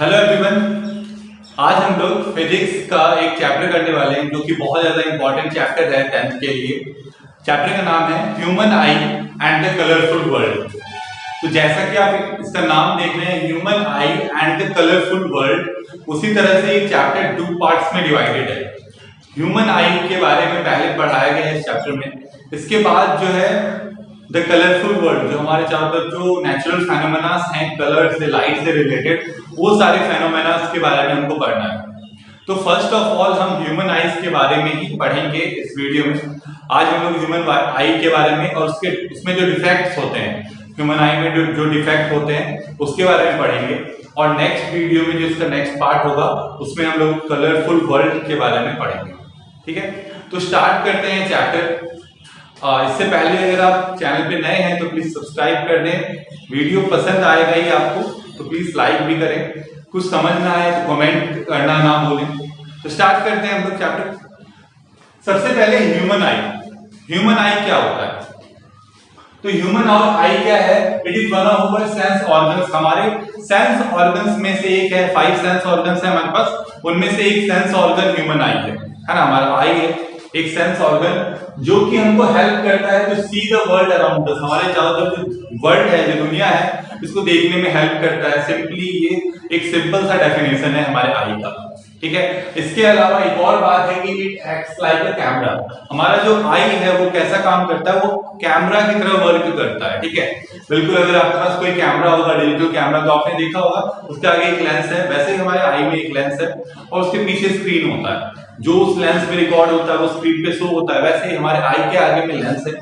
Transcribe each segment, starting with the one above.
Hello everyone. आज हम लोग फिजिक्स का एक चैप्टर करने वाले हैं जो कि बहुत ज्यादा इंपॉर्टेंट चैप्टर है 10th के लिए। चैप्टर का नाम है human I and the colourful world. तो जैसा कि आप इसका नाम देख रहे हैं human I and the colourful world, उसी तरह से ये चैप्टर 2 पार्ट्स में डिवाइडेड है। ह्यूमन आई के बारे में पहले पढ़ाया गया है इस चैप्टर में। इसके बाद जो है द कलरफुल वर्ल्ड, जो हमारे चारों तरफ जो नेचुरल फेनोमेनास हैं कलर से, लाइट से रिलेटेड, वो सारे फेनोमेनास के बारे में हमको पढ़ना है। तो फर्स्ट ऑफ ऑल हम ह्यूमन आईज के बारे में ही पढ़ेंगे इस वीडियो में। आज हम लोग ह्यूमन आई के बारे में और उसमें जो डिफेक्ट्स होते हैं, ह्यूमन आई में जो डिफेक्ट होते हैं उसके बारे में पढ़ेंगे। और नेक्स्ट वीडियो में जो इसका नेक्स्ट पार्ट होगा उसमें हम लोग कलरफुल वर्ल्ड के बारे में पढ़ेंगे। ठीक है, तो स्टार्ट करते हैं चैप्टर। इससे पहले अगर आप चैनल पे नए हैं तो प्लीज सब्सक्राइब कर दें। वीडियो पसंद आएगा ही आपको तो प्लीज लाइक भी करें। कुछ समझ ना आए तो कमेंट करना ना भूलें। तो स्टार्ट करते हैं हम लोग चैप्टर। सबसे पहले ह्यूमन आई। ह्यूमन आई क्या होता है? तो ह्यूमन आई क्या है? It is one of our sense organs. हमारे सेंस ऑर्गन्स में से एक है। 5 सेंस ऑर्गन्स है हमारे पास, उनमें से एक सेंस ऑर्गन ह्यूमन आई है ना। हमारा आई है एक सेंस ऑर्गन जो कि हमको हेल्प करता है to see the world around us. हमारे चारों तरफ जो वर्ल्ड है, जो दुनिया है, इसको देखने में हेल्प करता है। सिंपली ये एक सिंपल सा डेफिनेशन है हमारे आई का। ठीक है, इसके अलावा एक और बात है कि it acts like a camera. हमारा जो आई है वो कैसा काम करता है? वो कैमरा की तरह वर्क करता है। ठीक है, बिल्कुल। अगर आपके पास कोई कैमरा होगा, डिजिटल कैमरा, तो आपने देखा होगा उसके आगे एक लेंस है। वैसे ही हमारे आई में एक लेंस है और उसके पीछे स्क्रीन होता है। जो उस लेंस में रिकॉर्ड होता है वो स्क्रीन पे शो होता है। वैसे ही हमारे आई के आगे में लेंस है।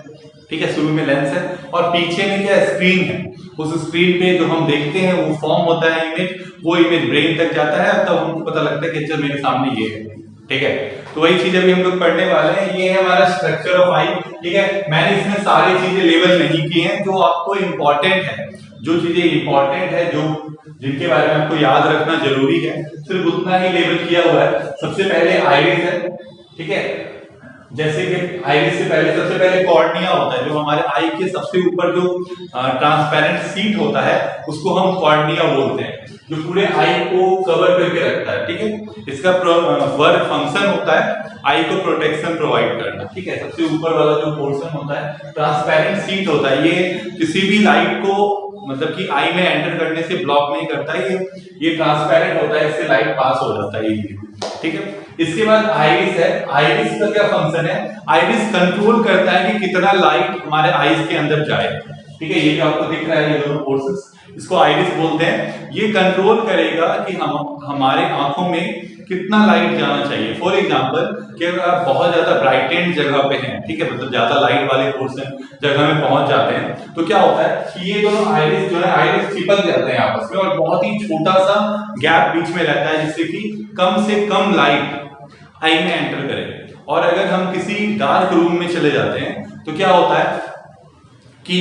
ठीक है, शुरू में लेंस है और पीछे में क्या है? स्क्रीन है। उस स्क्रीन पे जो हम देखते हैं वो फॉर्म होता है इमेज, वो इमेज ब्रेन तक जाता है, तब हमको पता लगता है कि चल मेरे सामने ये है। ठीक है, तो वही चीज अभी हम लोग पढ़ने वाले हैं। ये है हमारा स्ट्रक्चर ऑफ आई। ठीक है, मैंने इसमें सारी चीजें लेबल नहीं की हैं। जो आपको इंपॉर्टेंट है, जो चीजें इंपॉर्टेंट है, जो जिनके बारे में आपको याद रखना जरूरी है, सिर्फ उतना ही लेबल किया हुआ है। सबसे पहले आइरिस है। ठीक है, जैसे कि आइरिस से पहले सबसे पहले कॉर्निया होता है। जो हमारे आई के सबसे ऊपर जो ट्रांसपेरेंट सीट होता है उसको हम कॉर्निया बोलते हैं, जो पूरे आई को कवर करके रखता है। ठीक है, इसका वर्क फंक्शन होता है आई को प्रोटेक्शन प्रोवाइड करना। ठीक है, सबसे ऊपर वाला जो पोर्शन होता है ट्रांसपेरेंट सीट होता है। ये किसी भी लाइट को मतलब कि आई में एंटर करने से ब्लॉक नहीं करता है। ये ट्रांसपेरेंट होता है, इससे लाइट पास हो जाता है ये। ठीक है, इसके बाद आइरिस है। आइरिस का क्या फंक्शन है? आइरिस कंट्रोल करता है कि कितना लाइट हमारे आईज के अंदर जाए। ठीक है, ये जो आपको दिख रहा है ये दोनों पोर्शंस, इसको आइरिस बोलते हैं। ये कंट्रोल करेगा कि हमारे आंखों में कितना लाइट जाना चाहिए। फॉर एग्जांपल कि अगर आप बहुत ज्यादा ब्राइटेंड जगह पे हैं, ठीक है, मतलब ज्यादा लाइट वाले पोर्शन जगह में पहुंच जाते हैं, तो क्या होता है कि ये दोनों आइरिस जो है आइरिस चिपक जाते हैं आपस में और बहुत ही छोटा सा गैप बीच में रहता है, जिससे कि कम से कम लाइट आई में एंटर करे। और अगर हम किसी डार्क रूम में चले जाते हैं तो क्या होता है कि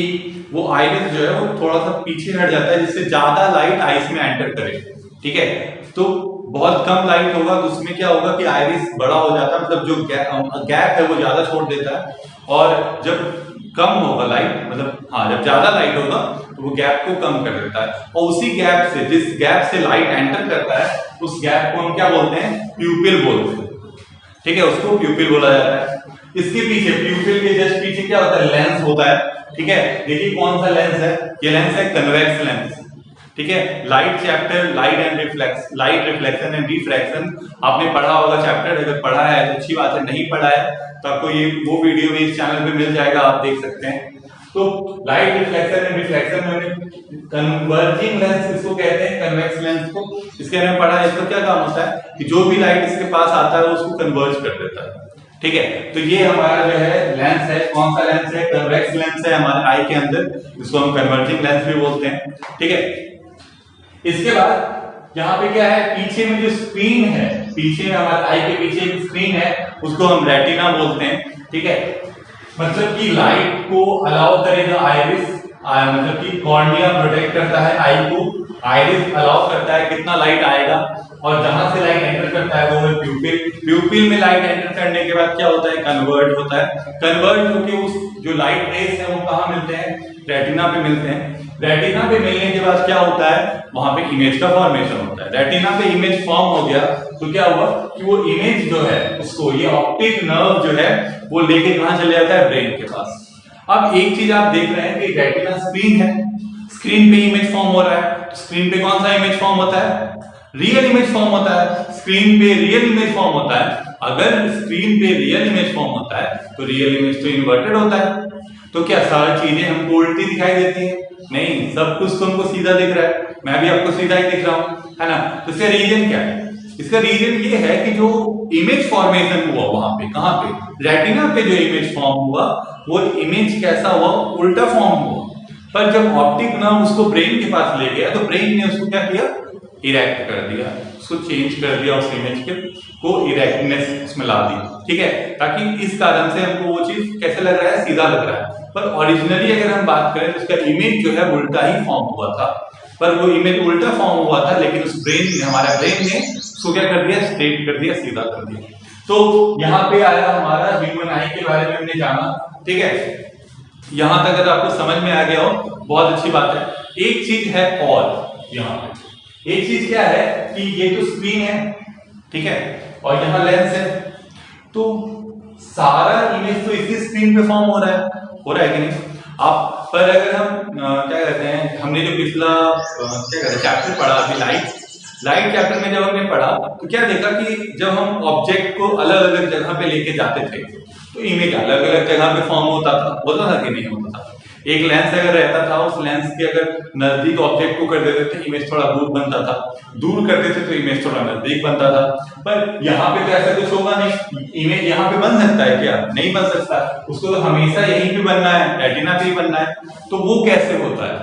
वो आइरिस जो है वो थोड़ा सा पीछे हट जाता है, जिससे ज्यादा लाइट आइस में एंटर करे। ठीक है, तो बहुत कम लाइट होगा तो उसमें क्या होगा कि आइरिस बड़ा हो जाता है, मतलब जो गैप है वो ज्यादा छोड़ देता है। और जब कम होगा लाइट, मतलब जब ज्यादा लाइट होगा तो वो गैप को कम कर देता है। और उसी गैप से, जिस गैप से लाइट एंटर करता है, उस गैप को हम क्या बोलते हैं? प्यूपिल बोलते हैं। ठीक है, उसको प्यूपिल बोला जाता है। इसके पीछे, प्यूपिल के जस्ट पीछे क्या होता है? लेंस होता है। ठीक है, देखिए कौन सा लेंस है? ये लेंस है कन्वेक्स लेंस। ठीक है, light chapter, light reflection and refraction आपने पढ़ा होगा चैप्टर। अगर पढ़ा है तो अच्छी बात है, नहीं पढ़ा है तो आपको ये वो वीडियो भी इस चैनल पे मिल जाएगा, आप देख सकते हैं। तो लाइट रिफ्लेक्शन एंड रिफ्रैक्शन में कन्वर्जिंग लेंस इसको कहते हैं, कन्वेक्स लेंस को। इसके बारे में पढ़ा है। इसका क्या काम होता है कि जो भी लाइट इसके पास आता है उसको कन्वर्ज कर देता है। ठीक है, तो ये हमारा जो है लेंस है। कौन सा लेंस है? कन्वेक्स लेंस है हमारे आई के अंदर, इसको हम कन्वर्जिंग लेंस भी बोलते हैं। ठीक है, इसके बाद यहाँ पे क्या है? पीछे में जो स्क्रीन है, पीछे में हमारे आई के पीछे एक स्क्रीन है, उसको हम रेटिना बोलते हैं। ठीक है, मतलब कि लाइट को अलाउ करेगा आइरिस मतलब कि कॉर्निया प्रोटेक्ट करता है आई को, आइरिस अलाउ करता है कितना लाइट आएगा, और जहां से लाइट एंटर करता है वो है प्यूपिल। प्यूपिल में लाइट एंटर करने के बाद क्या होता है, कन्वर्ट होता है। कन्वर्ट होके उस जो लाइट रेस है वो कहाँ मिलते हैं, रेटिना पे मिलते हैं। रेटिना पे मिलने के बाद क्या होता है, वहां पे इमेज का फॉर्मेशन होता है। रेटिना पे इमेज फॉर्म हो गया तो क्या हुआ कि वो इमेज जो है उसको ये ऑप्टिक नर्व जो है वो लेके कहां चले जाता है, ब्रेन के पास। अब एक चीज आप देख रहे हैं कि रेटिना स्क्रीन है, स्क्रीन पे इमेज फॉर्म हो रहा है। स्क्रीन पे कौन सा इमेज फॉर्म होता है, रियल इमेज फॉर्म होता है। स्क्रीन पे रियल इमेज फॉर्म होता है। अगर स्क्रीन पे रियल इमेज फॉर्म होता है तो रियल इमेज तो इन्वर्टेड होता है। तो क्या सारी चीजें हमको उल्टी दिखाई देती हैं? नहीं, सब कुछ तो हमको सीधा दिख रहा है। मैं भी आपको सीधा ही दिख रहा हूं, है ना। तो इसका रीजन क्या है? इसका रीजन ये है कि जो इमेज फॉर्मेशन हुआ वहां पे, कहां पे, रेटिना पे जो इमेज फॉर्म हुआ वो इमेज कैसा हुआ, उल्टा फॉर्म हुआ। पर जब ऑप्टिक नर्व उसको ब्रेन के पास ले गया तो ब्रेन ने उसको क्या किया, इरेक्ट कर दिया, उसको चेंज कर दिया, उस इमेज के को इरेक्टनेस उसमें ला दी, ठीक है। ताकि इस कारण से हमको वो चीज कैसे लग रहा है, सीधा लग रहा है। पर ओरिजिनली अगर हम बात करें तो उसका इमेज जो है उल्टा ही फॉर्म हुआ था। पर वो इमेज उल्टा फॉर्म हुआ था, लेकिन उस ब्रेन ने, हमारा ब्रेन ने उसको क्या कर दिया, स्ट्रेट कर दिया, सीधा कर दिया। तो यहाँ पे आया हमारा ह्यूमन आई के बारे में हमने जाना, ठीक है। यहां तक अगर आपको समझ में आ गया हो बहुत अच्छी बात है। एक चीज है और यहाँ पे एक चीज क्या है कि ये तो स्क्रीन है, ठीक है, और यहाँ लेंस है। तो सारा इमेज तो इसी स्क्रीन पे फॉर्म हो रहा है कि नहीं। आप पर अगर हम क्या कहते हैं, हमने जो पिछला क्या कहते हैं चैप्टर पढ़ा अभी, लाइट चैप्टर में जब हमने पढ़ा तो क्या देखा कि जब हम ऑब्जेक्ट को अलग अलग जगह पे लेके जाते थे तो इमेज अलग अलग जगह पे फॉर्म होता था कि नहीं होता था। एक लेंस अगर रहता था, उस लेंस के अगर नजदीक ऑब्जेक्ट को कर देते थे इमेज थोड़ा दूर बनता था, दूर करते थे तो इमेज थोड़ा नजदीक बनता था। पर यहाँ पे तो ऐसा कुछ होगा नहीं, इमेज यहाँ पे बन सकता है क्या, नहीं बन सकता। उसको तो हमेशा यहीं पे बनना है, रेटिना पे ही बनना है। तो वो कैसे होता है,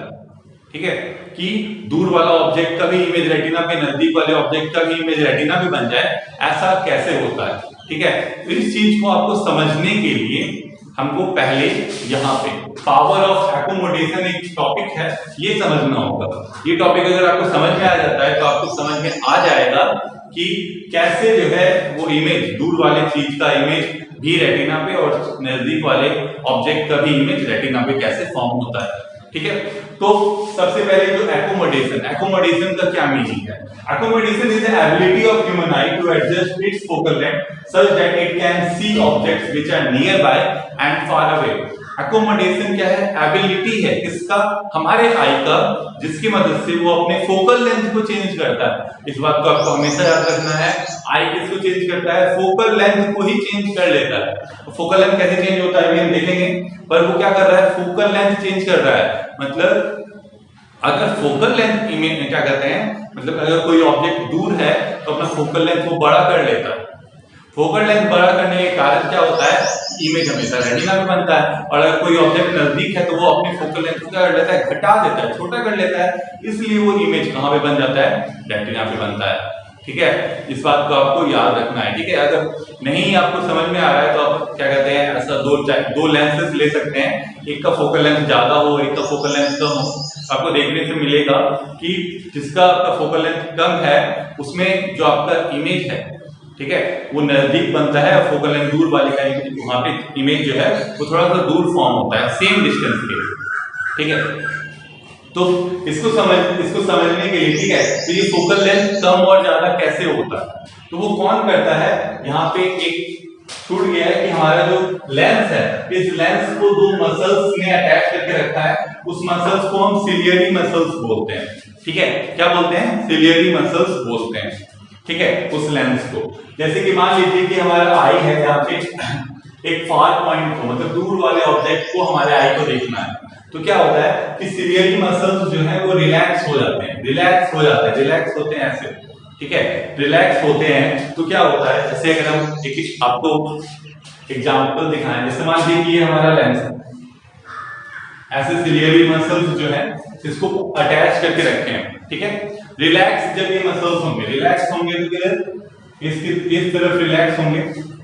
ठीक है, कि दूर वाला ऑब्जेक्ट का भी इमेज रेटिना पे, नजदीक वाले ऑब्जेक्ट का भी इमेज रेटिना पे बन जाए, ऐसा कैसे होता है, ठीक है। तो इस चीज को आपको समझने के लिए हमको पहले यहाँ पे पावर ऑफ एकोमोडेशन एक टॉपिक है, ये समझना होगा। ये टॉपिक अगर आपको समझ में आ जाता है तो आपको समझ में आ जाएगा कि कैसे जो है वो इमेज, दूर वाले चीज का इमेज भी रेटिना पे और नजदीक वाले ऑब्जेक्ट का भी इमेज रेटिना पे कैसे फॉर्म होता है, ठीक है। तो सबसे पहले जो एकोमोडेशन का क्या मीनिंग है? Accommodation is the ability of human eye to adjust its focal length such that it can see objects which are nearby and far away. Accommodation क्या है? एबिलिटी है किसका, हमारे आई का, जिसकी मदद से वो अपने फोकल लेंथ को चेंज करता है। इस बात को आपको हमेशा याद रखना है, आई किसको चेंज करता है, फोकल लेंथ को ही चेंज कर लेता है। फोकल लेंथ कैसे चेंज होता है हम देखेंगे, पर वो क्या कर रहा है, फोकल लेंथ चेंज कर रहा है। मतलब अगर फोकल लेंथ इमेज क्या कहते हैं, मतलब अगर कोई ऑब्जेक्ट दूर है तो अपना फोकल लेंथ वो बड़ा कर लेता है। फोकल लेंथ बड़ा करने के कारण क्या होता है, इमेज हमेशा रेटिना में बनता है। और अगर कोई ऑब्जेक्ट नजदीक है तो वो अपनी फोकल लेंथ को क्या कर लेता है, घटा देता है, छोटा कर लेता है। इसलिए वो इमेज कहाँ पे बन जाता है, रेटिना पे बनता है, ठीक है। इस बात को आपको याद रखना है, ठीक है। अगर नहीं आपको समझ में आ रहा है तो आप क्या कहते हैं, ऐसा दो लेंसेज ले सकते हैं, एक का फोकल लेंथ ज्यादा हो, एक का फोकल लेंथ कम हो। आपको देखने से मिलेगा कि जिसका आपका फोकल लेंथ कम है उसमें जो आपका इमेज है, ठीक है, वो नजदीक बनता है, और फोकल लेंथ दूर वाले का इमेज, वहां पे इमेज जो है वो थोड़ा सा दूर फॉर्म होता है, सेम डिस्टेंस के, ठीक है। तो इसको समझने के लिए, ठीक है, तो ये फोकल लेंथ कम और ज्यादा कैसे होता है, तो वो कौन करता है। यहाँ पे एक छूट गया है कि हमारा जो लेंस है, इस लेंस को दो मसल्स ने अटैच करके रखा है। उस मसल्स को हम सिलियरी मसल्स बोलते हैं, ठीक है। क्या बोलते हैं, सिलियरी मसल्स बोलते हैं, ठीक है, उस लेंस को। जैसे कि मान लीजिए कि हमारा आई है, यहाँ पे एक फार पॉइंट को, मतलब दूर वाले ऑब्जेक्ट को हमारे आई को देखना है, तो क्या होता है कि सिलियरी मसल्स जो है वो रिलैक्स हो जाते हैं, रिलैक्स होते हैं ऐसे, ठीक है, रिलैक्स होते हैं। तो क्या होता है, जैसे अगर हम एक आपको एग्जांपल दिखाएं, जैसे मान लीजिए कि ये हमारा लेंस है, ऐसे सिलियरी मसल्स जो है इसको अटैच करके रखे हैं, ठीक है। रिलैक्स जब ये मसल्स होंगे, रिलैक्स होंगे तो किधर, इस तरफ रिलैक्स होंगे,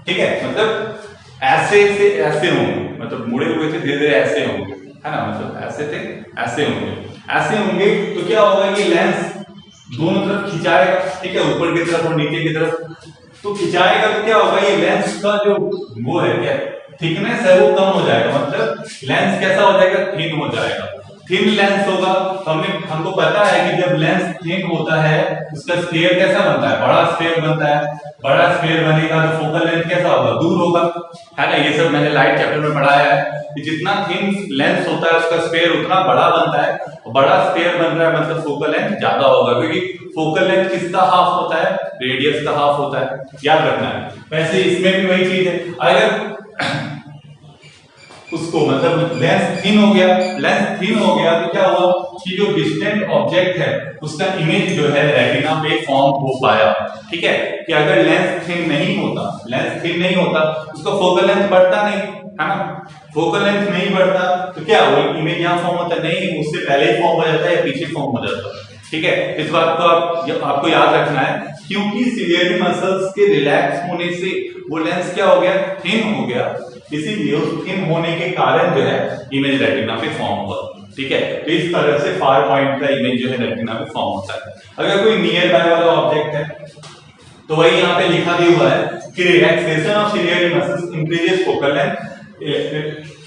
ठीक है, मतलब ऐसे से ऐसे होंगे, मतलब मुड़े हुए से धीरे धीरे ऐसे होंगे, है ना, मतलब ऐसे थे, ऐसे होंगे, ऐसे होंगे तो क्या होगा, ये लेंस दोनों तरफ खिंचाएगा, ठीक है, ऊपर की तरफ और नीचे की तरफ। तो खिंचाएगा तो क्या होगा, ये लेंस का जो वो है क्या थिकनेस है वो कम हो जाएगा, मतलब लेंस कैसा हो जाएगा, थिन हो जाएगा। थिन लेंस होगा तो हमको पता है कि जब लेंस थिन होता है उसका स्फीयर कैसा बनता है, बड़ा स्फीयर बनता है। बड़ा स्फीयर बनेगा तो फोकल लेंथ कैसा होगा, दूर होगा, है ना। ये सब मैंने लाइट चैप्टर में पढ़ाया है कि जितना थिन लेंस होता है उसका स्फीयर उतना बड़ा बनता है, और बड़ा स्फीयर बन रहा है मतलब फोकल लेंथ ज्यादा होगा, क्योंकि फोकल लेंथ किसका हाफ होता है, रेडियस का हाफ होता है, याद रखना है। वैसे इसमें भी वही चीज है, अगर उसको मतलब लेंस थिन हो गया, लेंस थिन हो गया तो क्या हुआ कि जो डिस्टेंट ऑब्जेक्ट है उसका इमेज जो है रेटिना पे फॉर्म हो पाया, ठीक है। कि अगर लेंस थिन नहीं होता, लेंस थिन नहीं होता उसका फोकल लेंथ बढ़ता नहीं, है ना, फोकल लेंथ नहीं बढ़ता तो क्या वो इमेज यहाँ फॉर्म होता नहीं, उससे पहले ही फॉर्म हो जाता है या पीछे फॉर्म हो जाता है, ठीक है। इस बात को आपको याद रखना है, क्योंकि सिलियरी मसल्स के रिलैक्स होने से वो लेंस क्या हो गया, थिन हो गया, इसीलिए उस थिन होने के कारण जो है इमेज रेटिना पे फॉर्म हुआ, ठीक है। तो इस तरह से फार पॉइंट का इमेज जो है रेटिना पे फॉर्म होता है। अगर कोई नियर बाय वाला ऑब्जेक्ट है तो वही यहाँ पे लिखा भी हुआ है कि relaxation of ciliary muscles increases focal length.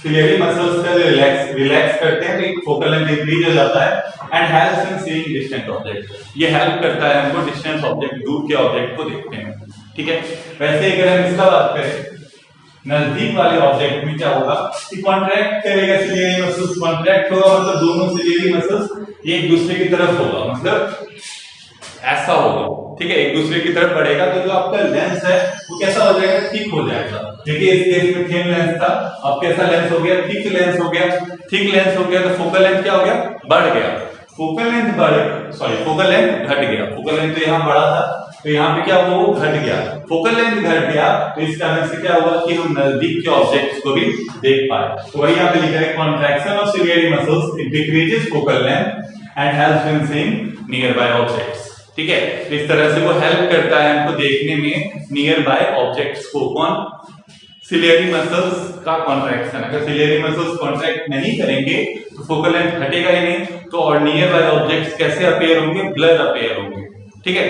Ciliary muscles का रिलैक्स करते हैं तो फोकल लेंथ इंक्रीज हो जाता है and helps in seeing distant object. ये हेल्प करता है हमको डिस्टेंस ऑब्जेक्ट, दूर के ऑब्जेक्ट को देखने में, ठीक है। वैसे अगर हम इसका बात करें नजदीक वाले ऑब्जेक्ट में क्या होगा कि कॉन्ट्रैक्ट करेगा सिलियरी मसल्स, कॉन्ट्रैक्ट होगा मतलब दोनों सिलियरी मसल्स एक दूसरे की तरफ होगा, मतलब ऐसा होगा, ठीक है, एक दूसरे की तरफ बढ़ेगा तो जो आपका लेंस है वो कैसा हो जाएगा, थिक हो जाएगा। देखिए इस केस में थिन लेंस था, अब कैसा लेंस हो गया, थिक लेंस हो गया। थिक लेंस हो गया तो फोकल लेंथ क्या हो गया, बढ़ गया। फोकल लेंथ फोकल लेंथ घट गया। फोकल लेंथ तो यहाँ बढ़ा था तो यहाँ पे क्या हुआ, वो घट गया। फोकल लेंथ घट गया तो इस कारण से क्या हुआ कि हम नजदीक के ऑब्जेक्ट्स को भी देख पाए। तो वही यहाँ पे लिखा है contraction of ciliary muscles it decreases focal length and helps in seeing near by objects, ठीक है। इस तरह से वो हेल्प करता है हमको देखने में नियर बाय ऑब्जेक्ट्स को। कौन, सिलियरी मसल्स का कॉन्ट्रैक्शन। अगर सिलियरी मसल्स कॉन्ट्रैक्ट नहीं करेंगे तो फोकल लेंथ घटेगा ही नहीं, तो और नियर बाय ऑब्जेक्ट्स कैसे अपीयर होंगे, ब्लर अपीयर होंगे, ठीक है।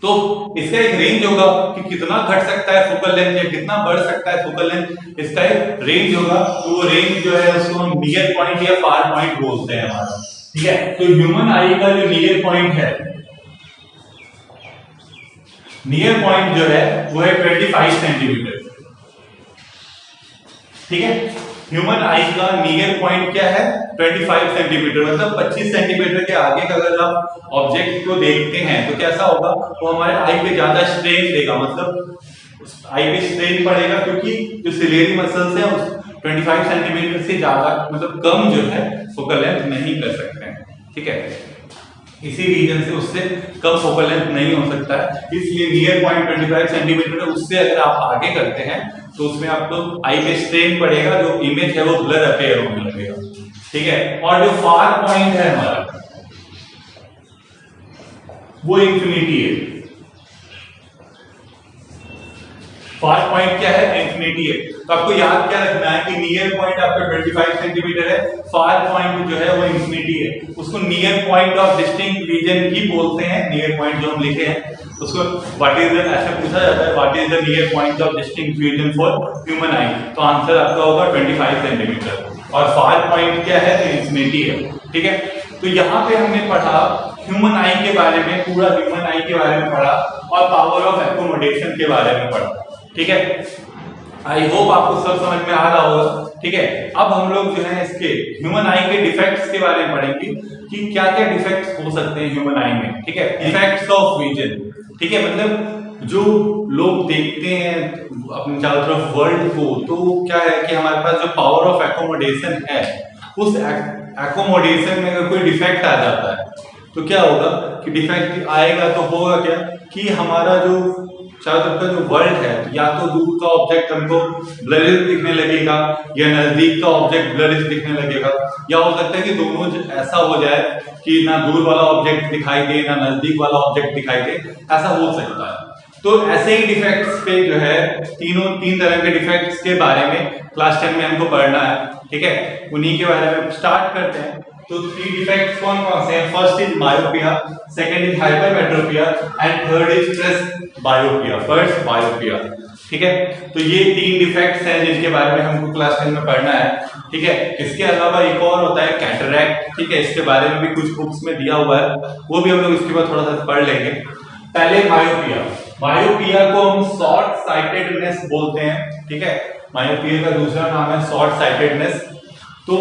तो इसका एक रेंज होगा कि कितना घट सकता है फोकल लेंथ या कितना बढ़ सकता है फोकल लेंथ, इसका एक रेंज होगा। तो वो रेंज जो है उसको हम नियर पॉइंट या फार पॉइंट बोलते हैं हमारा, ठीक है। तो ह्यूमन आई का जो नियर पॉइंट है, नियर पॉइंट जो है वो है 25 सेंटीमीटर, ठीक है। ह्यूमन आई का नियर पॉइंट क्या है, 25 सेंटीमीटर, मतलब 25 सेंटीमीटर के आगे का अगर आप ऑब्जेक्ट को देखते हैं तो कैसा होगा, वो हमारे आई पे ज्यादा स्ट्रेन देगा, मतलब आई पे स्ट्रेन पड़ेगा, क्योंकि जो सिलियरी मसल्स है 25 सेंटीमीटर से ज्यादा मतलब कम जो है फोकल लेंथ नहीं कर सकते हैं, ठीक है। इसी रीजन से उससे कम फोकल लेंथ नहीं हो सकता है, इसलिए नियर पॉइंट 25 सेंटीमीटर, उससे अगर आप आगे करते हैं तो उसमें आपको आई पे स्ट्रेन पड़ेगा, जो इमेज है वो ब्लर अपीयर होने लगेगा, ठीक है। और जो फार पॉइंट है हमारा वो इंफिनिटी है। फार पॉइंट क्या है, इंफिनिटी है। तो आपको याद क्या रखना है कि नियर पॉइंट आपका 25 सेंटीमीटर है, फार पॉइंट जो है वो इंफिनिटी है। उसको near point of distinct region ही बोलते हैं। नियर पॉइंट जो हम लिखे हैं उसको व्हाट इज द, ऐसा पूछा जाता है what is the near point of distinct region for human eye, तो आंसर आपका होगा 25 सेंटीमीटर। और फार पॉइंट क्या है, तो इंफिनिटी है, ठीक है। तो यहाँ पे हमने पढ़ा ह्यूमन आई के बारे में, पूरा ह्यूमन आई के बारे में पढ़ा और पावर ऑफ एकोमोडेशन के बारे में पढ़ा, ठीक है। आई होप आपको सब समझ में आ रहा होगा, ठीक है। अब हम लोग जो है इसके ह्यूमन आई के डिफेक्ट्स के बारे में पढ़ेंगे कि क्या क्या डिफेक्ट्स हो सकते हैं ह्यूमन आई में, ठीक है। डिफेक्ट्स ऑफ विजन, ठीक है, मतलब जो लोग देखते हैं अपने चारों तरफ वर्ल्ड को, तो क्या है कि हमारे पास जो पावर ऑफ एकोमोडेशन है, उस एकोमोडेशन में अगर कोई डिफेक्ट आ जाता है तो क्या होगा कि डिफेक्ट आएगा तो होगा क्या कि हमारा जो चारों तरफ का जो वर्ल्ड है, या तो दूर का ऑब्जेक्ट हमको ब्लरिश दिखने लगेगा या नजदीक का ऑब्जेक्ट ब्लरिश दिखने लगेगा, या हो सकता है कि दोनों ऐसा हो जाए कि ना दूर वाला ऑब्जेक्ट दिखाई दे ना नजदीक वाला ऑब्जेक्ट दिखाई दे, ऐसा हो सकता है। तो ऐसे ही डिफेक्ट्स पे जो है तीन तरह के डिफेक्ट्स के बारे में क्लास 10 में हमको पढ़ना है, ठीक है। उन्हीं के बारे में स्टार्ट करते हैं। तो 3 डिफेक्ट्स कौन कौन से हैं? First is myopia, second is hypermetropia and third is presbyopia, presbyopia, ठीक है। तो ये 3 डिफेक्ट्स हैं जिनके बारे में हमको क्लास 10 में पढ़ना है, ठीक है। इसके अलावा एक और होता है कैटरैक्ट, ठीक है। इसके बारे में भी कुछ बुक्स में दिया हुआ है, वो भी हम लोग इसके बाद थोड़ा सा पढ़ लेंगे। पहले मायोपिया। मायोपिया को हम शॉर्ट साइटेडनेस बोलते हैं, ठीक है। मायोपिया का दूसरा नाम है शॉर्ट साइटेडनेस। तो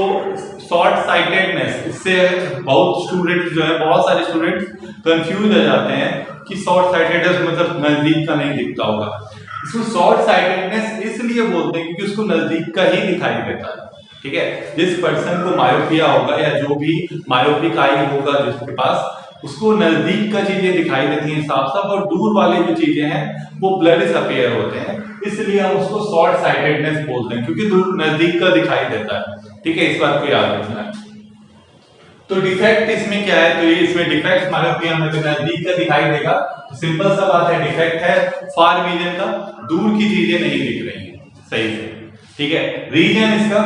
शॉर्ट साइटेडनेस, इससे बहुत स्टूडेंट्स जो है, बहुत सारे स्टूडेंट्स कंफ्यूज हो जाते हैं कि शॉर्ट साइटेडनेस मतलब नजदीक का नहीं दिखता होगा। इसको शॉर्ट साइटेडनेस इसलिए बोलते हैं क्योंकि उसको नजदीक का ही दिखाई देता है, ठीक है। जिस पर्सन को मायोपिया होगा या जो भी मायोपिक आई होगा जिसके पास, उसको नजदीक का चीजें दिखाई देती हैं साफ साफ, और दूर वाले जो चीजें हैं वो ब्लरिश अपीयर होते हैं, इसलिए हम उसको शॉर्ट साइटेडनेस बोलते हैं क्योंकि दूर नजदीक का दिखाई देता है, ठीक है। इस बात को याद रखना है। तो डिफेक्ट इसमें क्या है? तो ये इसमें डिफेक्ट मायोपिया में नजदीक का दिखाई देगा, तो सिंपल सा बात है, डिफेक्ट है फार विजन का, दूर की चीजें नहीं दिख रही हैं सही से, ठीक है। रीजन, इसका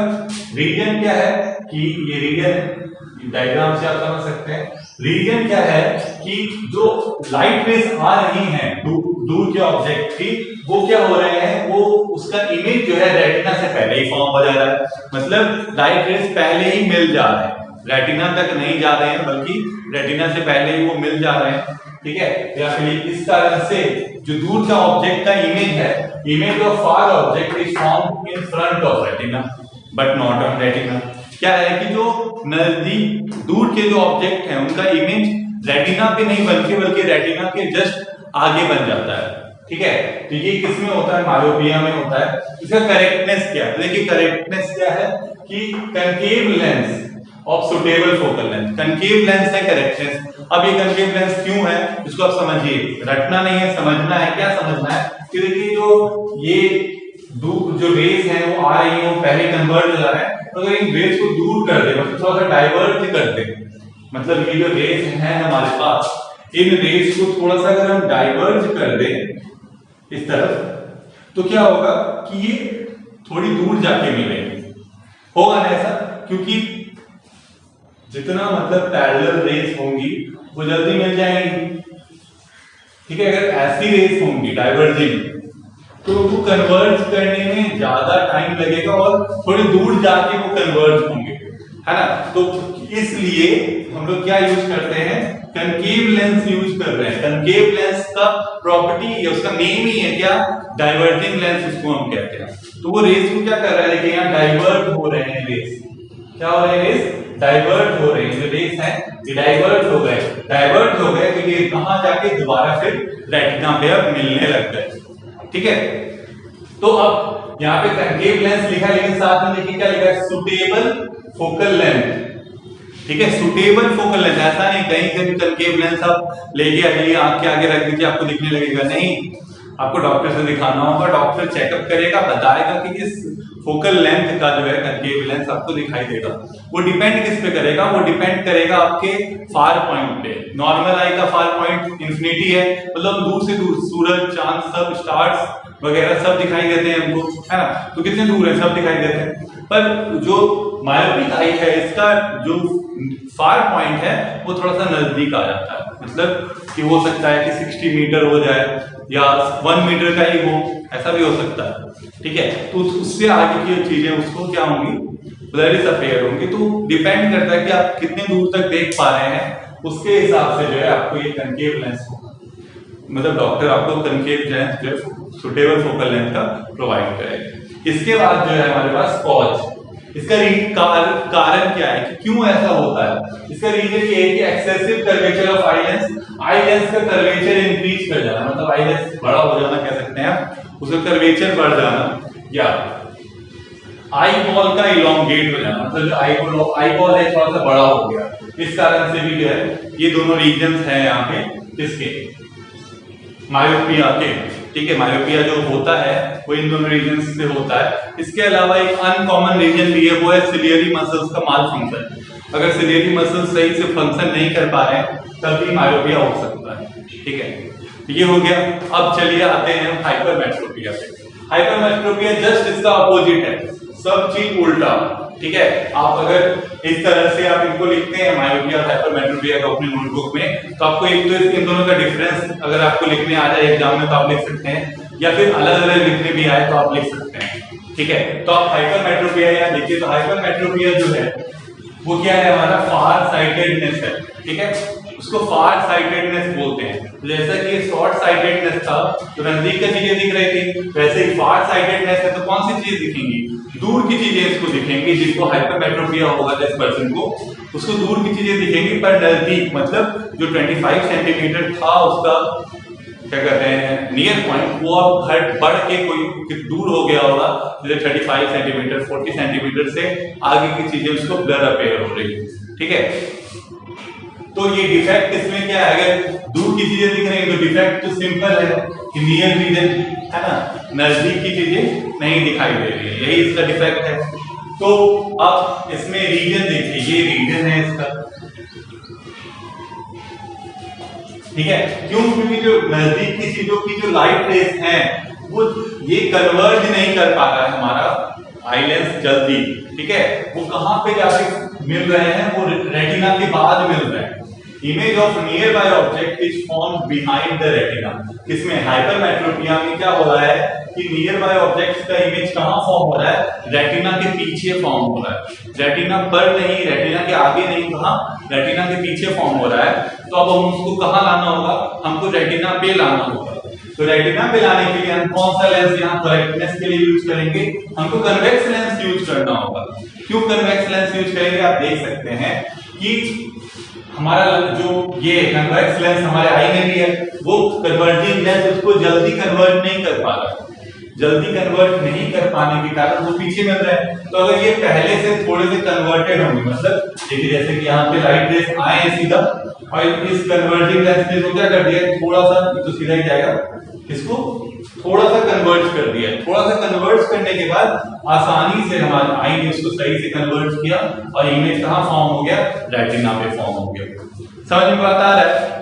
रीजन क्या है कि ये रीजन डायग्राम से आप समझ सकते हैं। रीजन क्या है कि जो लाइट रेस आ रही हैं दूर के ऑब्जेक्ट की, वो क्या हो रहे हैं, वो उसका इमेज जो है रेटिना से पहले ही फॉर्म हो जा रहा है, मतलब लाइट रेस पहले ही मिल जा रहे हैं, रेटिना तक नहीं जा रहे हैं बल्कि रेटिना से पहले ही वो मिल जा रहे हैं, ठीक है। या फिर इस कारण से जो दूर का ऑब्जेक्ट का इमेज है, image of far object is form in front of retina but not on retina. क्या है कि जो नजदीक दूर के जो ऑब्जेक्ट हैं उनका इमेज रेटिना पे नहीं बल्कि रेटिना के जस्ट आगे बन जाता है, ठीक है। तो ये किसमें होता है? मायोपिया में होता है। इसका करेक्टनेस क्या है? देखिए करेक्टनेस क्या है कि concave lens of suitable focal length, concave lens है करेक्टनेस। अब ये कनकेव लेंस क्यों है इसको आप समझिए, रटना नहीं है, समझना है। क्या समझना है कि देखिए जो रेस है वो आ रही है, वो पहले कन्वर्ट हो जा रहा है, तो अगर इन रेस को दूर कर दे, मतलब थोड़ा सा डाइवर्ट कर दे, मतलब ये जो रेस है हमारे पास, इन रेस को थोड़ा सा अगर हम डाइवर्ट कर दे इस तरफ, तो क्या होगा कि ये थोड़ी दूर जाके मिलेंगे, होगा ना ऐसा? क्योंकि जितना मतलब पैरेलल रेस होंगी वो जल्दी मिल जाएंगी, ठीक है। अगर ऐसी रेस होंगी डाइवर्जिंग तो वो कन्वर्ज करने में ज्यादा टाइम लगेगा और थोड़ी दूर जाके वो कन्वर्ज होंगे, है ना। तो इसलिए हम लोग क्या यूज करते हैं? कनकेव लेंस यूज कर रहे हैं। कनकेव लेंस का प्रॉपर्टी या उसका नेम ही है क्या? डाइवर्जिंग लेंस उसको हम कहते हैं। तो वो रेस को क्या कर रहा है? देखिए यहाँ डाइवर्ट हो रहे हैं रेस, क्या हो रहे हैं? रेस डाइवर्ट हो रहे हैं, जो रेस है ये डाइवर्ट हो गए, तो ये कहां जाके दोबारा फिर रेटिना पे अब मिलने लग गए, ठीक है। तो अब यहाँ पे कनकेव लेंस लिखा है, लेकिन साथ में देखिए क्या लिखा है? सुटेबल फोकल लेंथ, ठीक है। सुटेबल फोकल लेंथ, ऐसा नहीं कहीं से भी कनकेव लेंस आप लेके आइए, आंख के आगे रख दीजिए आपको दिखने लगेगा, नहीं। आपको डॉक्टर से दिखाना होगा, डॉक्टर चेकअप करेगा, बताएगा कि किस फोकल लेंथ का जो है कनकेव लेंस आपको दिखाई देगा। वो डिपेंड किस पे करेगा? वो डिपेंड करेगा आपके फार पॉइंट पे। नॉर्मल आई का फार पॉइंट इंफिनिटी है, मतलब दूर से दूर सूरज, चांद, सब स्टार्स वगैरह सब दिखाई देते हैं हमको, है ना। तो कितने दूर है? सब दिखाई देते हैं। पर जो मायोपिक आई है, इसका जो फार पॉइंट है वो थोड़ा सा नजदीक आ जाता है, मतलब कि हो सकता है कि 60 मीटर हो जाए या 1 मीटर का ही हो, ऐसा भी हो सकता है, ठीक है। तो उससे आगे की चीजें उसको क्या होंगी? ब्लरिश अपीयर होंगी। तो डिपेंड करता है कि आप कितने दूर तक देख पा रहे हैं, उसके हिसाब से जो है आपको ये कनकेव लेंस, मतलब डॉक्टर आपको कनकेव लेंस जो है सुटेबल फोकल लेंथ का प्रोवाइड करेगा। इसके बाद जो है हमारे पास कॉज, इसका कारण क्या है कि क्यों ऐसा होता है? इसका रीजन ये है कि excessive curvature of eye lens का कर्वेचर इंक्रीज कर जाना, मतलब आई लेंस बड़ा हो जाना कह सकते हैं आप, उसका कर्वेचर बढ़ जाना, या आई बॉल का इलोंगेट हो जाना, मतलब जो आई बॉल है थोड़ा सा बड़ा हो गया, इस कारण से भी जो है ये दोनों रीजंस हैं यहाँ पे इसके मायोपिया के, ठीक है। मायोपिया जो होता है वो इन दोनों रीजंस से होता है। इसके अलावा एक अनकॉमन रीजन भी है, वो है सिलियरी मसल्स का माल फंक्शन। अगर सिलियरी मसल्स सही से फंक्शन नहीं कर पा रहे हैं तब भी मायोपिया हो सकता है, ठीक है। ये हो गया। अब चलिए आते हैं हम हाइपरमेट्रोपिया पे। हाइपरमेट्रोपिया जस्ट इसका अपोजिट है, सब चीज उल्टा। ठीक है, आप अगर इस तरह से आप इनको लिखते हैं मायोपिया और हाइपरमेट्रोपिया को अपनी नोटबुक में, तो आपको एक तो इन दोनों का डिफरेंस अगर आपको लिखने आ जाए एग्जाम में तो आप लिख सकते हैं, या फिर अलग अलग लिखने भी आए तो आप लिख सकते हैं। ठीक है, तो आप हाइपरमेट्रोपिया यहाँ देखिए, तो हाइपरमेट्रोपिया जो है वो क्या है, हमारा फार साइटेडनेस है। ठीक है, उसको फार साइटेडनेस बोलते हैं। तो जैसा कि शॉर्ट साइटेडनेस था तो नजदीक की चीजें दिख रही थी, वैसे ही फार साइटेडनेस है तो कौन सी चीज दिखेंगी, दूर की चीजें इसको दिखेंगी। जिसको हाइपरमेट्रोपिया होगा जिस पर्सन को, उसको दूर की चीजें दिखेंगी, पर नजदीक मतलब जो 25 सेंटीमीटर था उसका क्या कहते हैं नियर पॉइंट, वो अब घट बढ़ के कोई दूर हो गया होगा, जैसे 35 सेंटीमीटर 40 सेंटीमीटर से आगे की चीजें उसको ब्लर अपेयर हो रही है। ठीक है, तो ये डिफेक्ट इसमें क्या है, अगर दूर की चीजें दिख रही है तो डिफेक्ट तो सिंपल है कि नियर रीजन है ना, नजदीक की चीजें नहीं दिखाई दे रही है, यही इसका डिफेक्ट है। तो अब इसमें रीजन देखिए, ये रीजन है इसका। ठीक है, क्यों, क्योंकि जो नजदीक की चीजों की जो लाइट रेस है वो ये कन्वर्ज नहीं कर पा रहा है हमारा आई लेंस जल्दी। ठीक है, वो कहां पे जाके मिल रहे हैं, वो रेटिना के बाद मिल रहे हैं। Image of near by object is formed behind the retina. किसमें, हाइपरमेट्रोपिया में क्या हो रहा है कि नियर बाय ऑब्जेक्ट्स का इमेज कहां फॉर्म हो रहा है, रेटिना के पीछे फॉर्म हो रहा है, रेटिना पर नहीं, रेटिना के आगे नहीं, कहां, रेटिना के पीछे फॉर्म हो रहा है। तो अब हम उसको कहां लाना होगा, हमको रेटिना पे लाना होगा। तो रेटिना पे लाने के लिए हम कौन सा लेंस यहाँ करेक्टनेस के लिए यूज करेंगे, हमको कन्वेक्स लेंस यूज करना होगा। क्यों कन्वेक्स लेंस यूज करेंगे, आप देख सकते हैं कि हमारा जो ये कन्वेक्स लेंस हमारे आई में भी है, वो कन्वर्जिंग लेंस उसको जल्दी कन्वर्ट नहीं कर पा रहा, जल्दी कन्वर्ट नहीं कर पाने के कारण वो पीछे मिल रहा है। तो अगर ये पहले से थोड़े से कन्वर्टेड होंगे, मतलब देखिए जैसे कि यहाँ पे लाइट रेस आए हैं सीधा, और इस कन्वर्जिंग लेंस ने तो क्या कर दिया, थोड़ा सा तो सीधा ही जाएगा, इसको थोड़ा सा कन्वर्ट कर दिया। थोड़ा सा कन्वर्ट करने के बाद आसानी से हमारे आई ने उसको सही से कन्वर्ट किया और इमेज कहाँ फॉर्म हो गया, रेटिना पे फॉर्म हो गया। समझ में बात आ रहा है?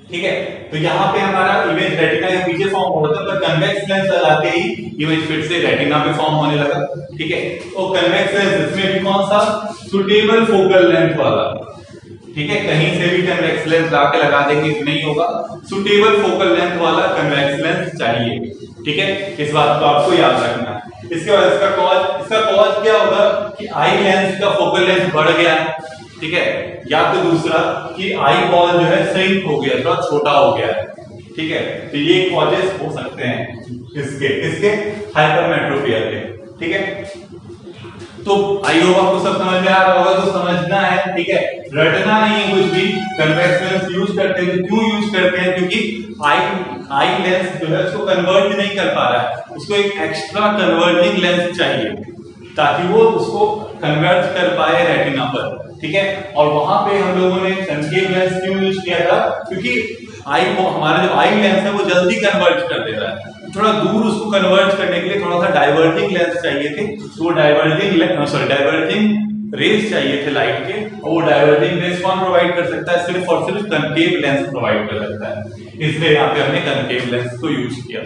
ठीक है, तो यहाँ पे हमारा इमेज रेटिना के पीछे फॉर्म हो रहा था, पर कन्वेक्स लेंस लगाते ही इमेज फिर से रेटिना पे फॉर्म होने लगा। ठीक है, तो कन्वेक्स लेंस इसमें भी कौन सा, सुटेबल फोकल लेंथ वाला। ठीक है, कहीं से भी कन्वेक्स लेंस लाके लगा देंगे तो नहीं होगा, सुटेबल फोकल लेंथ वाला कन्वेक्स लेंस चाहिए। ठीक है, इस बात को आपको याद रखना है। इसके बाद इसका कॉज क्या होगा कि आई लेंस का फोकल लेंथ बढ़ गया है। ठीक है, या तो दूसरा कि आई बॉल जो है श्रिंक हो गया, थोड़ा छोटा हो गया है। ठीक है, तो ये कॉजेस हो सकते हैं इसके हाइपरमेट्रोपिया के। ठीक है, तो आई होप आपको सब समझ में आ रहा होगा, तो समझना है। ठीक है, रटना नहीं है कुछ भी। कन्वेक्स लेंस यूज करते हैं, क्यों यूज करते हैं, क्योंकि आई लेंस जो है उसको कन्वर्ट नहीं कर पा रहा है, उसको एक एक्स्ट्रा कन्वर्टिंग लेंस चाहिए ताकि वो उसको कन्वर्ट कर पाए रेटिना पर। ठीक है, और वहां पे हम लोगों ने कनकेव लेंस क्यों यूज किया था, क्योंकि आई को हमारा जो आई लेंस है वो जल्दी कन्वर्ट कर दे रहा है, थोड़ा दूर उसको कन्वर्ट करने के लिए थोड़ा सा डाइवर्जिंग लेंस चाहिए थे। तो वो डाइवर्जिंग रेज चाहिए थे लाइट के, और वो डाइवर्जिंग रेज कौन प्रोवाइड कर सकता है, सिर्फ और सिर्फ कनकेव लेंस प्रोवाइड कर सकता है, इसलिए यहाँ पे हमने कनकेव लेंस को यूज किया।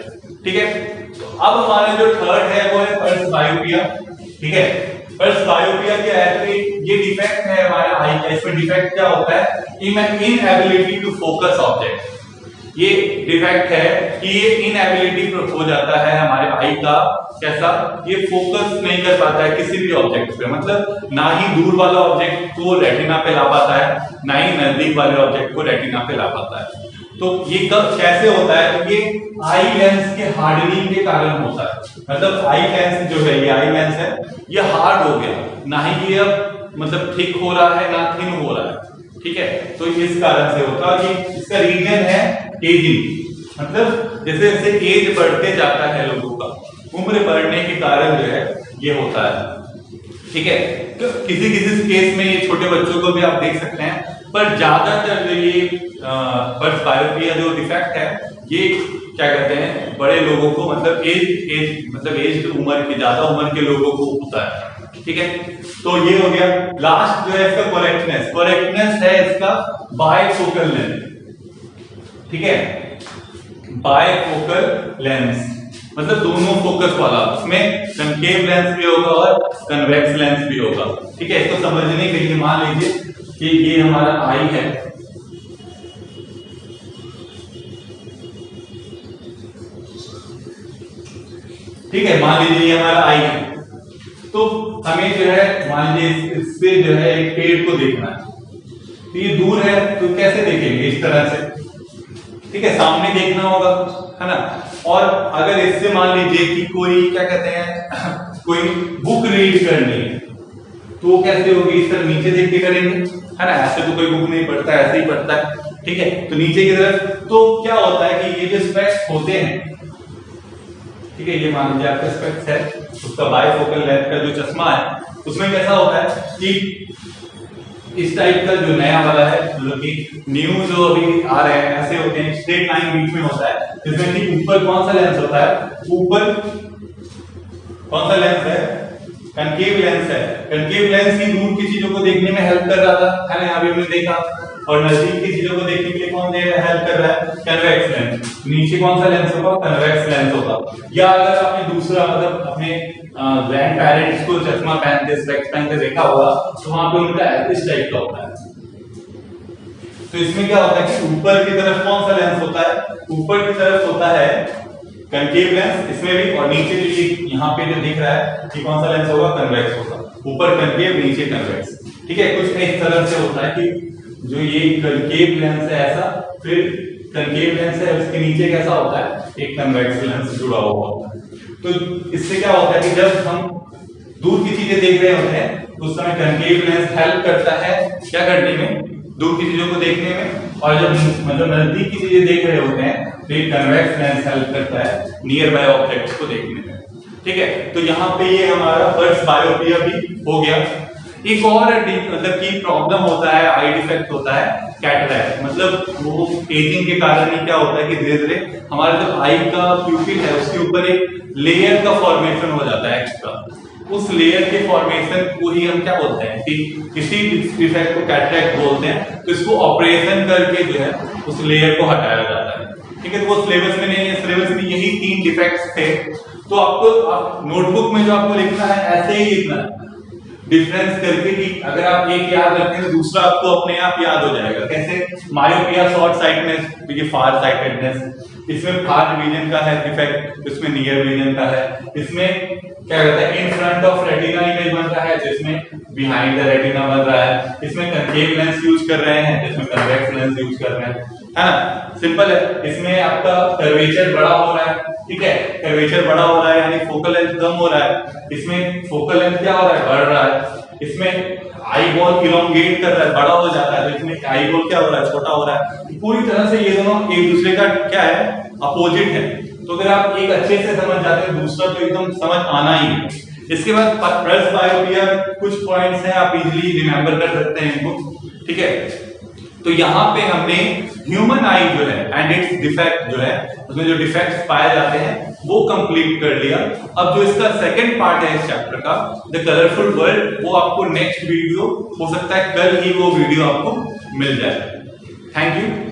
ठीक है, तो अब हमारा जो थर्ड है वो है पल्स बायोपिया। ठीक है, पल्स बायोपिया क्या है, ये डिफेक्ट है हमारा आई का। इसमें डिफेक्ट क्या होता है, इनएबिलिटी टू फोकस ऑब्जेक्ट। ये डिफेक्ट है कि ये इनएबिलिटी हो जाता है हमारे आई का, कैसा, ये फोकस नहीं कर पाता है किसी भी ऑब्जेक्ट पे, मतलब ना ही दूर वाला ऑब्जेक्ट को रेटिना पे ला पाता है, ना ही नजदीक वाले ऑब्जेक्ट को रेटिना पे ला पाता है। तो ये कब कैसे होता है, तो ये आई लेंस के हार्डनिंग के कारण होता है। मतलब आई लेंस जो है, ये आई लेंस है, ये हार्ड हो गया, ना ही ये अब मतलब थिक हो रहा है ना थिन हो रहा है। ठीक है, तो इस कारण से होता है कि इसका रीजन है एजिंग। मतलब जैसे जैसे एज बढ़ते जाता है लोगों का, उम्र बढ़ने के कारण जो है ये होता है। ठीक है, तो किसी किसी केस में ये छोटे बच्चों को भी आप देख सकते हैं, पर ज्यादातर जो ये पल्स बायोपिया जो डिफेक्ट है, ये क्या कहते हैं बड़े लोगों को, मतलब एज उम्र के, ज्यादा उम्र के लोगों को होता है। ठीक है, तो ये हो गया। लास्ट जो है इसका करेक्टनेस है इसका बायफोकल लेंथ। ठीक है, बायफोकल लेंस, मतलब दोनों फोकस वाला, उसमें कनकेव लेंस भी होगा और कन्वेक्स लेंस भी होगा। ठीक है, इसको समझने के लिए मान लीजिए कि ये हमारा आई है, ठीक है, मान लीजिए ये हमारा आई है, तो हमें जो है मान लीजिए इससे जो है एक पेड़ को देखना है, तो ये दूर है तो कैसे देखेंगे, इस तरह से, ठीक है, सामने देखना होगा, है ना। और अगर इससे मान लीजिए कि कोई क्या कहते हैं कोई बुक रीड करनी है तो वो कैसे होगी, इस तरह नीचे देख के करेंगे, है ना, ऐसे तो कोई बुक नहीं पढ़ता, ऐसे ही पढ़ता है, ठीक है, तो नीचे की तरफ। तो क्या होता है कि ये जो स्पेक्स होते हैं, ठीक है, ये मान लीजिए आपका स्पेक्स है, उसका बायफोकल लेंथ का जो चश्मा है उसमें कैसा होता है कि इस टाइप का जो नया वाला है, मतलब कि न्यू जो अभी आ रहे हैं ऐसे होते हैं, स्ट्रेट लाइन बीच में होता है, जिसमें कि ऊपर कौन सा लेंस होता है, ऊपर कौन सा लेंस है, कनकेव लेंस है। कनकेव लेंस ही दूर की चीजों को देखने में हेल्प कर रहा था, है ना, अभी हमने देखा, और नजदीक की चीजों को देखने के लिए कौन दे रहा है, हेल्प कर रहा है, कन्वेक्स लेंस। नीचे कौन सा लेंस होगा, कन्वेक्स लेंस होगा। या अगर आपने दूसरा मतलब अपने ग्रैंड पेरेंट्स को चश्मा पहनते, स्पेक्स पहनते देखा होगा, तो वहां पे उनका इस टाइप का होता है। तो इसमें क्या होता है कि ऊपर की तरफ कौन सा लेंस होता है, ऊपर की तरफ होता है कनकेव लेंस, इसमें भी, और नीचे जो ये यहाँ पे जो दिख रहा है कि कौन सा लेंस होगा, कन्वेक्स होगा, ऊपर कनकेव नीचे कन्वेक्स, ठीक है। कुछ इस तरह से होता है कि जो ये कनकेव लेंस है ऐसा, फिर कनकेव लेंस है उसके नीचे कैसा होता है, एक कन्वेक्स लेंस जुड़ा हुआ होता है। तो इससे क्या होता है कि जब हम दूर की चीजें देख रहे होते हैं उस समय कनकेव लेंस हेल्प करता है क्या करने में, दूर की चीजों को देखने में, और जब मतलब नजदीक की चीजें देख रहे होते हैं तो ये कन्वेक्स लेंस हेल्प करता है नियर बाय ऑब्जेक्ट्स को देखने में, ठीक है। तो यहाँ पे ये हमारा फर्स्ट बायोपिया भी हो गया। एक और मतलब की प्रॉब्लम होता है, आई डिफेक्ट होता है, कैटरैक्ट, मतलब वो एजिंग के कारण ही क्या होता है कि धीरे धीरे हमारा जो आई का प्यूपिल है उसके ऊपर एक लेयर का फॉर्मेशन हो जाता है एक्स्ट्रा। उस लेयर के फॉर्मेशन को ही हम क्या बोलते हैं कि किसी डिफेक्ट को कैटरैक्ट बोलते हैं। तो इसको ऑपरेशन करके जो है उस लेयर को हटाया जाता है, ठीक है। तो वो सिलेबस में नहीं है, सिलेबस में यही 3 डिफेक्ट्स थे। तो आपको नोटबुक में जो आपको लिखना है ऐसे ही लिखना है, डिफरेंस करके, कि अगर आप एक याद रखें तो दूसरा आपको अपने आप याद हो जाएगा। कैसे, मायोपिया शॉर्ट साइटनेस, ये फार साइटेडनेस, इसमें फार विजन का है डिफेक्ट, इसमें नियर विजन का है, इसमें क्या कहता है in front of retina image बन रहा है, जिसमें बिहाइंड द रेटिना बन रहा है, इसमें कनकेव लेंस यूज कर रहे हैं, जिसमें कन्वेक्स लेंस यूज कर रहे हैं, है ना, सिंपल है। इसमें आपका कर्वेचर बड़ा हो रहा है, ठीक है, कर्वेचर बड़ा हो रहा है यानी फोकल लेंथ कम हो रहा है, इसमें फोकल लेंथ क्या हो रहा है, बढ़ रहा है, इसमें आई बॉल इलोंगेट कर रहा है, बड़ा हो जाता है, तो इसमें आई बॉल क्या हो रहा है, छोटा हो रहा है। पूरी तरह से ये दोनों एक दूसरे का क्या है, अपोजिट है। तो अगर आप एक अच्छे से समझ जाते हैं दूसरा तो एकदम समझ आना ही है। इसके बाद फर्स्ट बायोपिया कुछ पॉइंट्स हैं, आप इजीली रिमेंबर कर सकते हैं इनको, ठीक है। तो यहाँ पे हमने ह्यूमन आई जो है एंड इट्स डिफेक्ट जो है, उसमें जो डिफेक्ट्स पाए जाते हैं वो कंप्लीट कर लिया। अब जो इसका सेकंड पार्ट है इस चैप्टर का, द कलरफुल वर्ल्ड, वो आपको नेक्स्ट वीडियो, हो सकता है कल ही वो वीडियो आपको मिल जाए। Thank you.